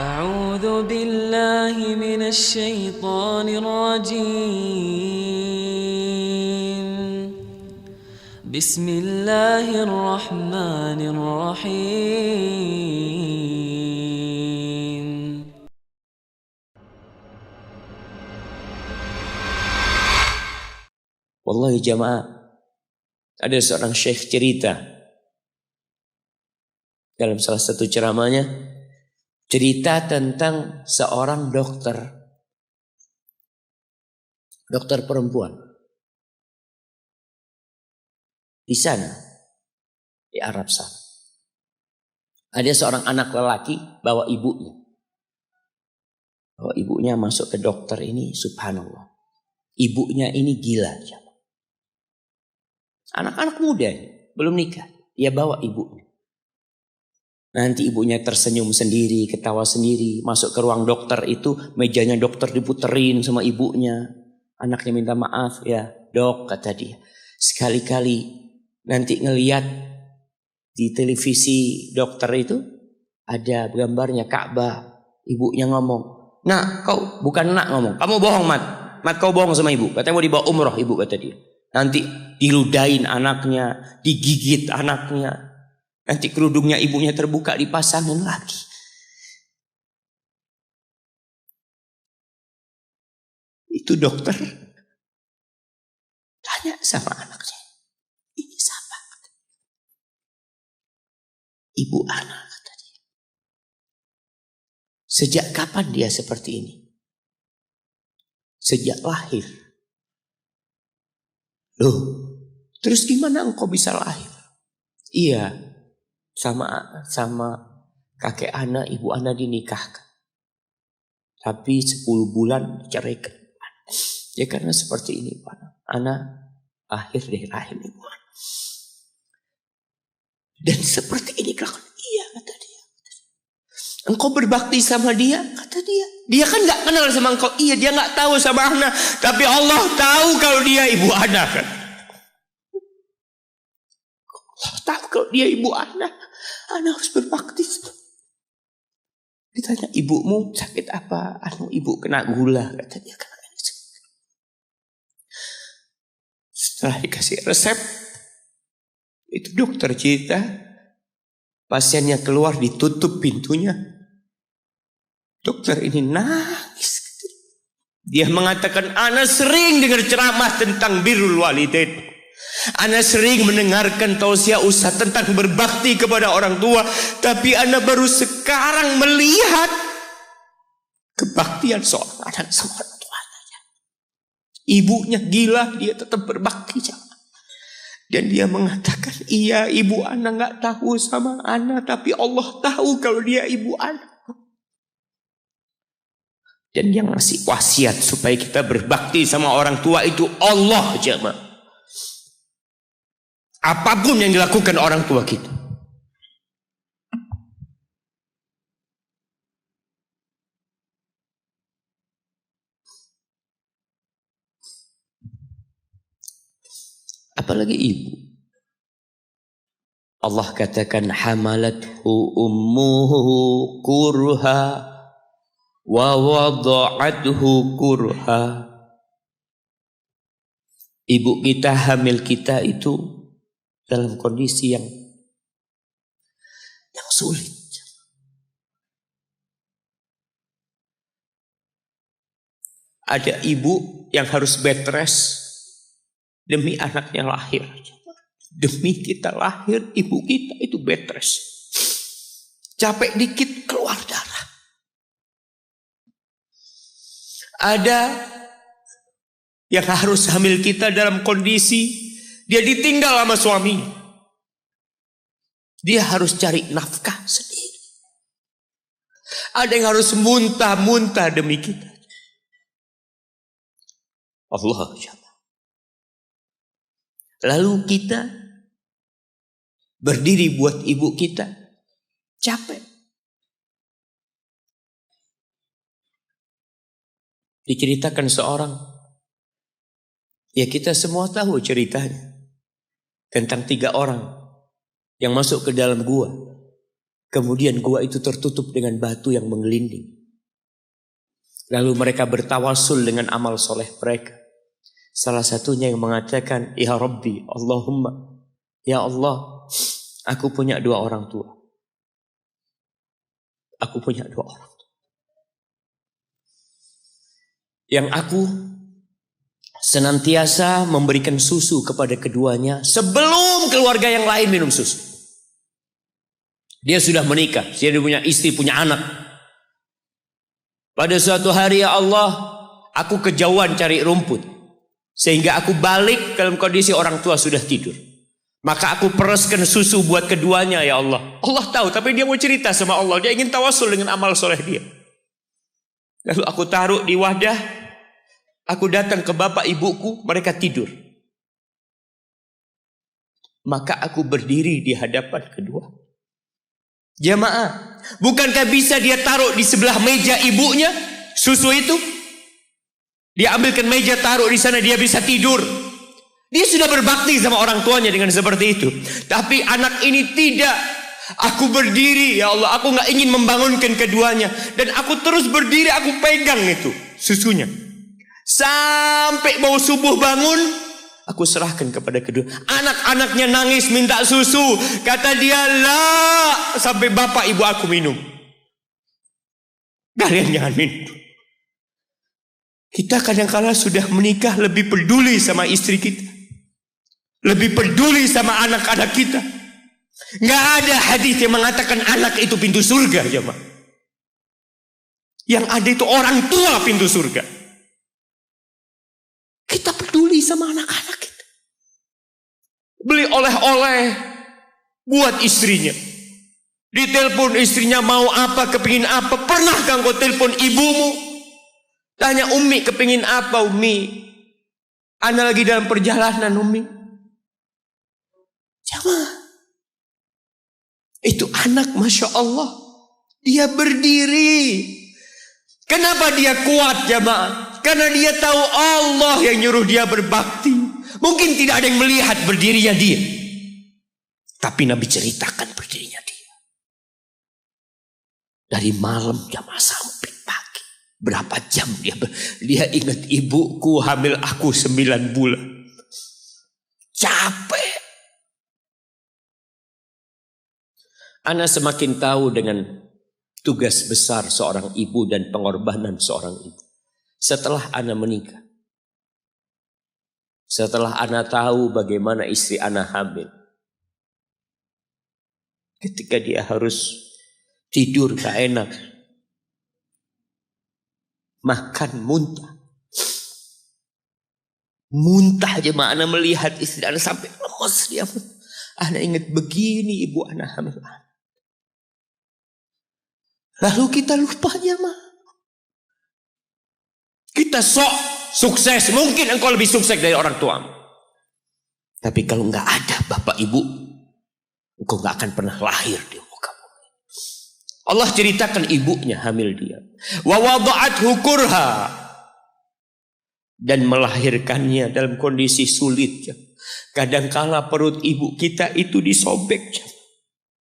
أعوذ بالله من الشيطان الرجيم بسم الله الرحمن الرحيم Wallahi jamaah, ada seorang syekh cerita dalam salah satu ceramahnya, cerita tentang seorang dokter perempuan di sana, di Arab sana. Ada seorang anak lelaki bawa ibunya. Bawa ibunya masuk ke dokter ini, subhanallah. Ibunya ini gila. Anak-anak muda, belum nikah. Dia bawa ibunya. Nanti ibunya tersenyum sendiri, ketawa sendiri. Masuk ke ruang dokter itu, mejanya dokter diputerin sama ibunya. Anaknya minta maaf, ya dok, kata dia. Sekali-kali nanti ngeliat di televisi dokter itu, ada gambarnya Ka'bah. Ibunya ngomong, nak kau, bukan nak ngomong, kamu bohong Mat. Mat kau bohong sama ibu, katanya mau dibawa umroh ibu, kata dia. Nanti diludahin anaknya, digigit anaknya. Nanti kerudungnya ibunya terbuka, dipasangin lagi. Itu dokter tanya sama anaknya, ini siapa? Ibu anak, kata dia. Sejak kapan dia seperti ini? Sejak lahir. Loh, terus gimana engkau bisa lahir? Iya, sama kakek anak, ibu anak dinikahkan. Tapi 10 bulan diceraikan. Ya karena seperti ini, Pak. Anak lahir dari rahim ibu anak. Dan seperti ini kelakuan. Iya, kata dia. Engkau berbakti sama dia, kata dia. Dia kan gak kenal sama engkau. Iya, dia gak tahu sama anak. Tapi Allah tahu kalau dia ibu anak, kan. Allah tahu kalau dia ibu anak. Anak harus berbakti. Ditanya, ibumu sakit apa? Ibu kena gula, kata dia. Setelah dikasih resep, itu dokter cerita, pasiennya keluar, ditutup pintunya. Dokter ini nangis. Dia mengatakan, ana sering dengar ceramah tentang birrul walidain. Ana sering mendengarkan tausiah ustaz tentang berbakti kepada orang tua. Tapi ana baru sekarang melihat kebaktian seorang anak sama orang tuanya. Ibunya gila, dia tetap berbakti. Dan dia mengatakan, iya ibu anak gak tahu sama anak, tapi Allah tahu kalau dia ibu anak. Dan yang ngasih wasiat supaya kita berbakti sama orang tua itu Allah, jemaah. Apapun yang dilakukan orang tua kita. Apalagi ibu. Allah katakan hamalathu ummuhu kurha wa wada'athu kurha. Ibu kita, hamil kita itu dalam kondisi yang sulit. Ada ibu yang harus bed rest demi anaknya lahir. Demi kita lahir, ibu kita itu bed rest. Capek dikit keluar darah. Ada yang harus hamil kita dalam kondisi dia ditinggal sama suami. Dia harus cari nafkah sendiri. Ada yang harus muntah-muntah demi kita. Allah. Lalu kita berdiri buat ibu kita, capek. Diceritakan seorang, ya kita semua tahu ceritanya, tentang 3 orang yang masuk ke dalam gua. Kemudian gua itu tertutup dengan batu yang menggelinding. Lalu mereka bertawasul dengan amal soleh mereka. Salah satunya yang mengatakan, Ya Rabbi, Allahumma, Ya Allah, aku punya 2 orang tua. Aku punya 2 orang tua. Yang aku senantiasa memberikan susu kepada keduanya sebelum keluarga yang lain minum susu. Dia sudah menikah, dia punya istri, punya anak. Pada suatu hari, ya Allah, aku kejauhan cari rumput. Sehingga aku balik dalam kondisi orang tua sudah tidur. Maka aku pereskan susu buat keduanya, ya Allah. Allah tahu, tapi dia mau cerita sama Allah. Dia ingin tawasul dengan amal soleh dia. Lalu aku taruh di wadah. Aku datang ke bapak ibuku, mereka tidur. Maka aku berdiri di hadapan kedua. Jamaah, bukankah bisa dia taruh di sebelah meja ibunya susu itu? Dia ambilkan meja, taruh di sana, dia bisa tidur. Dia sudah berbakti sama orang tuanya dengan seperti itu. Tapi anak ini tidak. Aku berdiri, ya Allah, aku gak ingin membangunkan keduanya. Dan aku terus berdiri, aku pegang itu susunya. Sampai mau subuh bangun, aku serahkan kepada kedua. Anak-anaknya nangis minta susu. Kata dia, lah, sampai bapak ibu aku minum. Kalian jangan minum. Kita kadang-kala sudah menikah lebih peduli sama istri kita. Lebih peduli sama anak-anak kita. Nggak ada hadis yang mengatakan anak itu pintu surga, jemaah. Yang ada itu orang tua pintu surga. Kita peduli sama anak-anak kita. Beli oleh-oleh buat istrinya. Ditelepon istrinya mau apa, kepingin apa. Pernahkah engkau telepon ibumu? Tanya, Umi kepingin apa, Umi? Ana lagi dalam perjalanan, Umi. Jamaah. Itu anak, Masya Allah. Dia berdiri. Kenapa dia kuat, jamaah? Karena dia tahu Allah yang nyuruh dia berbakti. Mungkin tidak ada yang melihat berdirinya dia. Tapi Nabi ceritakan berdirinya dia. Dari malam jamaah sampai pagi. Berapa jam dia ingat ibuku hamil aku 9 bulan. Capek. Ana semakin tahu dengan tugas besar seorang ibu dan pengorbanan seorang ibu. Setelah Ana menikah. Setelah Ana tahu bagaimana istri Ana hamil. Ketika dia harus tidur gak enak. Makan muntah. Muntah aja Ana melihat istri Ana sampai lemas dia. Ana ingat begini ibu Ana hamil. Lalu kita lupa jemaah. Kita sok sukses. Mungkin engkau lebih sukses dari orang tua. Tapi kalau enggak ada bapak ibu, engkau enggak akan pernah lahir di muka bumi. Allah ceritakan ibunya hamil dia. Wa wada'athu kurha. Dan melahirkannya dalam kondisi sulit. Kadangkala perut ibu kita itu disobek.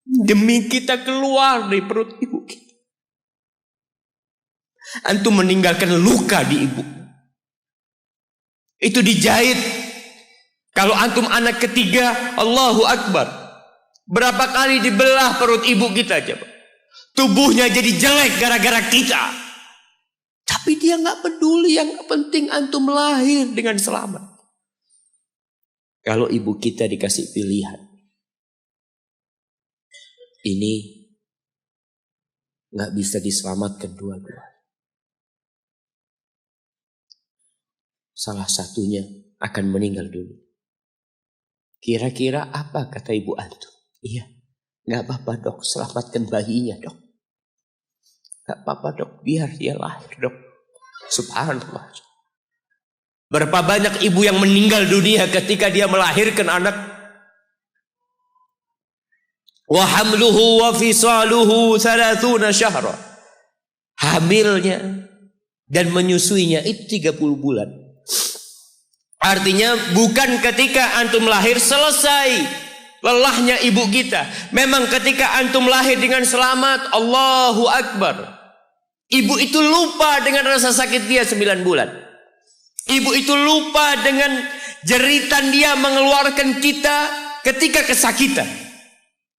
Demi kita keluar dari perut ibu kita. Antum meninggalkan luka di ibu. Itu dijahit. Kalau antum anak ketiga, Allahu Akbar. Berapa kali dibelah perut ibu kita coba. Tubuhnya jadi jelek gara-gara kita. Tapi dia gak peduli, yang penting antum lahir dengan selamat. Kalau ibu kita dikasih pilihan. Ini gak bisa diselamatkan dua-dua. Salah satunya akan meninggal dulu. Kira-kira apa kata ibu antum? Iya, gak apa-apa dok, selamatkan bayinya dok. Gak apa-apa dok, biar dia lahir dok. Subhanallah. Berapa banyak ibu yang meninggal dunia ketika dia melahirkan anak. Wa hamluhu wa fisaluhu 30 syahra. Hamilnya dan menyusuinya itu 30 bulan. Artinya bukan ketika antum lahir selesai. lelahnya ibu kita. Memang ketika antum lahir dengan selamat, Allahu Akbar. Ibu itu lupa dengan rasa sakit dia 9 bulan. Ibu itu lupa dengan jeritan dia mengeluarkan kita ketika kesakitan.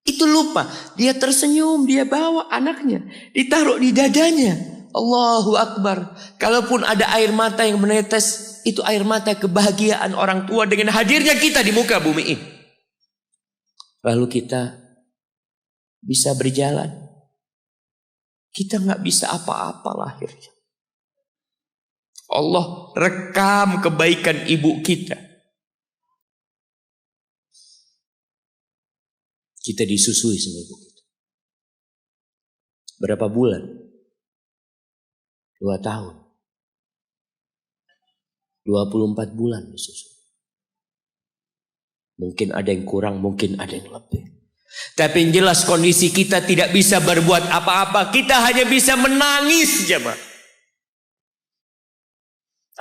Itu lupa. Dia tersenyum, dia bawa anaknya, ditaruh di dadanya. Allahu Akbar. Kalaupun ada air mata yang menetes, itu air mata kebahagiaan orang tua dengan hadirnya kita di muka bumi ini. Lalu kita bisa berjalan. Kita nggak bisa apa-apa lahirnya. Allah rekam kebaikan ibu kita. Kita disusui sama ibu kita. Berapa bulan? 2 tahun. 24 bulan disusui. Mungkin ada yang kurang, mungkin ada yang lebih. Tapi yang jelas kondisi kita tidak bisa berbuat apa-apa. Kita hanya bisa menangis, jemaah.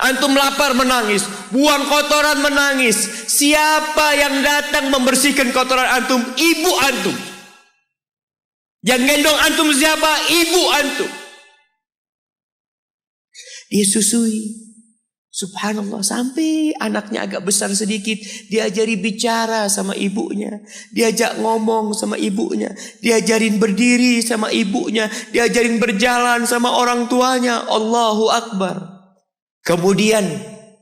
Antum lapar menangis, buang kotoran menangis. Siapa yang datang membersihkan kotoran antum? Ibu antum. Yang gendong antum siapa? Ibu antum. Dia susui. Subhanallah, sampai anaknya agak besar sedikit, diajari bicara sama ibunya, diajak ngomong sama ibunya, diajarin berdiri sama ibunya, diajarin berjalan sama orang tuanya. Allahu Akbar. Kemudian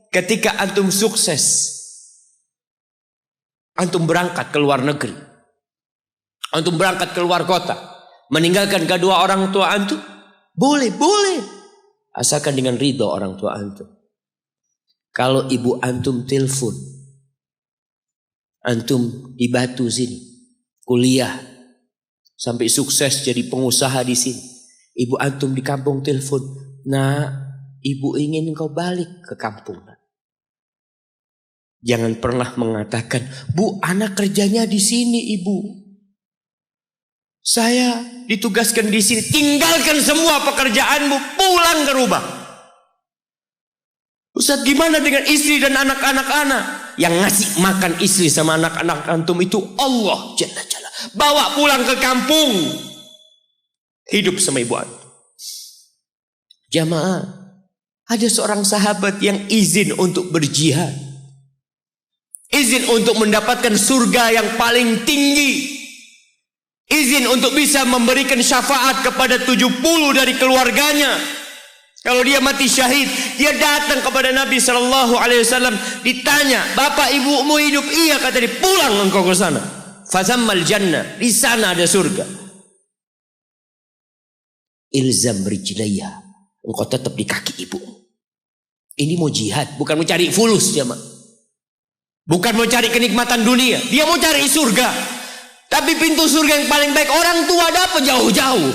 ketika antum sukses, antum berangkat ke luar negeri, antum berangkat ke luar kota, meninggalkan kedua orang tua antum, boleh, asalkan dengan ridho orang tua antum. Kalau ibu antum telepon, antum di Batu sini, kuliah, sampai sukses jadi pengusaha di sini. Ibu antum di kampung telepon, nah, ibu ingin engkau balik ke kampung. Jangan pernah mengatakan, Bu, anak kerjanya di sini, ibu. Saya ditugaskan di sini. Tinggalkan semua pekerjaanmu, pulang ke rumah. Ustaz, gimana dengan istri dan anak-anak? Yang ngasih makan istri sama anak-anak antum itu Allah Jalla Jalla. Bawa pulang ke kampung. Hidup sama ibu antum. Jamaah, ada seorang sahabat yang izin untuk berjihad. Izin untuk mendapatkan surga yang paling tinggi. Izin untuk bisa memberikan syafaat kepada 70 dari keluarganya. Kalau dia mati syahid, dia datang kepada Nabi SAW, ditanya, bapak ibumu hidup? Iya, kata dia, pulang engkau ke sana. Fazammal jannah, di sana ada surga. Ilzam rijlaya, engkau tetap di kaki ibu. Ini mau jihad, bukan mau cari fulus, jemaah. Bukan mau cari kenikmatan dunia, dia mau cari surga. Tapi pintu surga yang paling baik orang tua dapat jauh-jauh.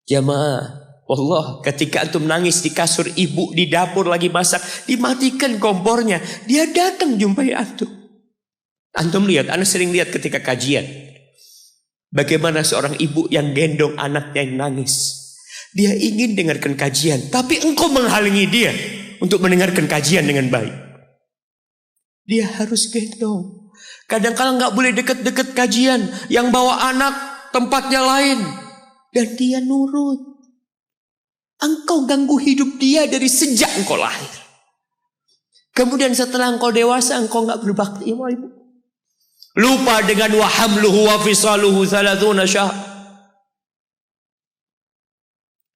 Jemaah, Allah, ketika antum nangis di kasur ibu, di dapur lagi masak, dimatikan kompornya, dia datang jumpai antum. Antum lihat, anak sering lihat ketika kajian, bagaimana seorang ibu yang gendong anaknya yang nangis. Dia ingin dengarkan kajian, tapi engkau menghalangi dia untuk mendengarkan kajian dengan baik. Dia harus gendong. Kadang-kadang nggak boleh deket-deket kajian, yang bawa anak tempatnya lain, dan dia nurut. Engkau ganggu hidup dia dari sejak engkau lahir. Kemudian setelah engkau dewasa, engkau enggak berbakti sama ibu. Lupa dengan wa hamluhu wa fisaluhu 30 syahr.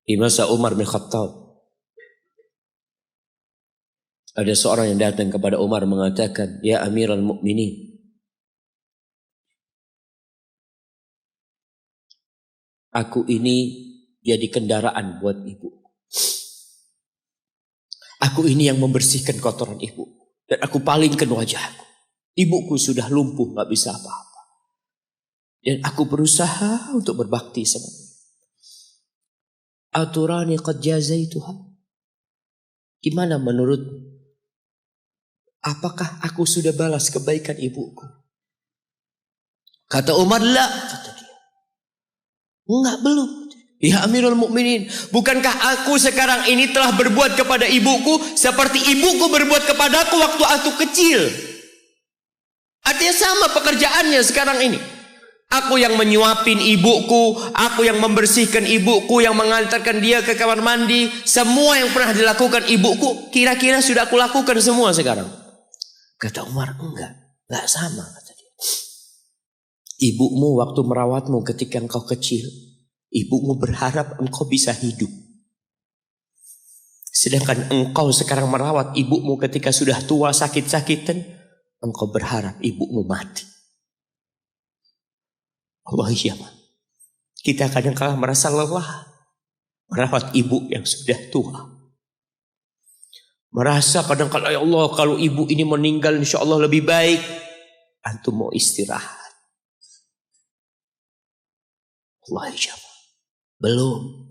Di masa Umar bin Khattab, ada seorang yang datang kepada Umar mengatakan, ya Amirul Mukminin, aku ini jadi kendaraan buat ibu. Aku ini yang membersihkan kotoran ibu. Dan aku palingkan wajahku. Ibuku sudah lumpuh, gak bisa apa-apa. Dan aku berusaha untuk berbakti sama dia. Aturani qad jazaituha. Gimana menurut? Apakah aku sudah balas kebaikan ibuku? Kata Umar, la. Kata dia, enggak, belum. Ya Amirul Mukminin, bukankah aku sekarang ini telah berbuat kepada ibuku seperti ibuku berbuat kepadaku waktu aku kecil? Artinya sama pekerjaannya sekarang ini. Aku yang menyuapin ibuku, aku yang membersihkan ibuku, yang mengantarkan dia ke kamar mandi. Semua yang pernah dilakukan ibuku, kira-kira sudah aku lakukan semua sekarang. Kata Umar, enggak sama, kata dia. Ibumu waktu merawatmu ketika engkau kecil, ibumu berharap engkau bisa hidup. Sedangkan engkau sekarang merawat ibumu ketika sudah tua sakit-sakitan, engkau berharap ibumu mati. Allah, iya, kita kadang-kala merasa lelah merawat ibu yang sudah tua. Merasa kadang-kala, ya Allah, kalau ibu ini meninggal insya Allah lebih baik. Antum mau istirahat. Allah, iya, belum.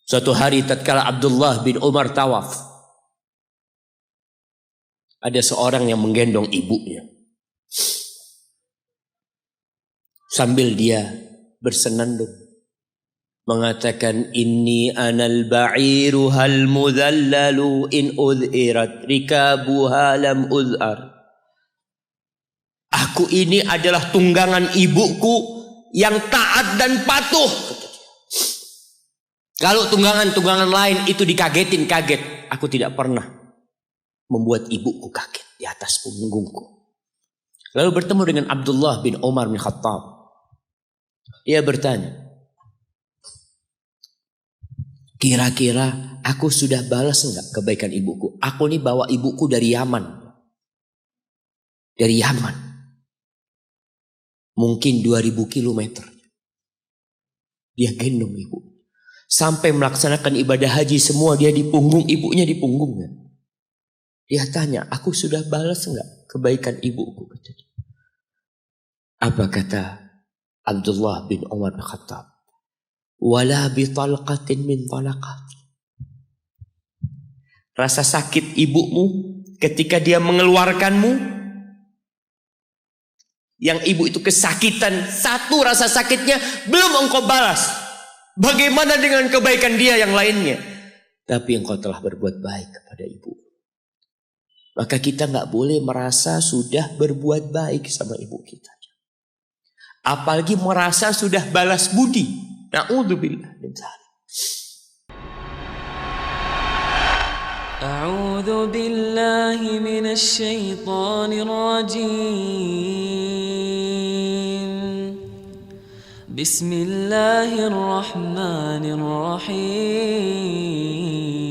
Suatu hari tatkala Abdullah bin Umar tawaf, ada seorang yang menggendong ibunya. Sambil dia bersenandung mengatakan, inni anal ba'iru hal mudhallalu in udhirat rikabuha lam udhar. Aku ini adalah tunggangan ibuku yang taat dan patuh. Kalau tunggangan-tunggangan lain itu dikagetin, kaget. Aku tidak pernah membuat ibuku kaget di atas punggungku. Lalu bertemu dengan Abdullah bin Umar bin Khattab. Ia bertanya, kira-kira aku sudah balas enggak kebaikan ibuku? Aku ini bawa ibuku dari Yaman. Dari Yaman. Mungkin 2000 kilometer. Dia gendong ibu. Sampai melaksanakan ibadah haji semua dia di punggung, ibunya di punggungnya. Dia tanya, aku sudah balas enggak kebaikan ibuku? Apa kata Abdullah bin Umar bin Khattab? Wala bitalqatin min talaqat. Rasa sakit ibumu ketika dia mengeluarkanmu, yang ibu itu kesakitan, satu rasa sakitnya belum engkau balas. Bagaimana dengan kebaikan dia yang lainnya? Tapi engkau telah berbuat baik kepada ibu. Maka kita nggak boleh merasa sudah berbuat baik sama ibu kita. Apalagi merasa sudah balas budi. Na'udzubillah min dzalik. A'udzu billahi minasy syaithanir rajim. Bismillahirrahmanirrahim.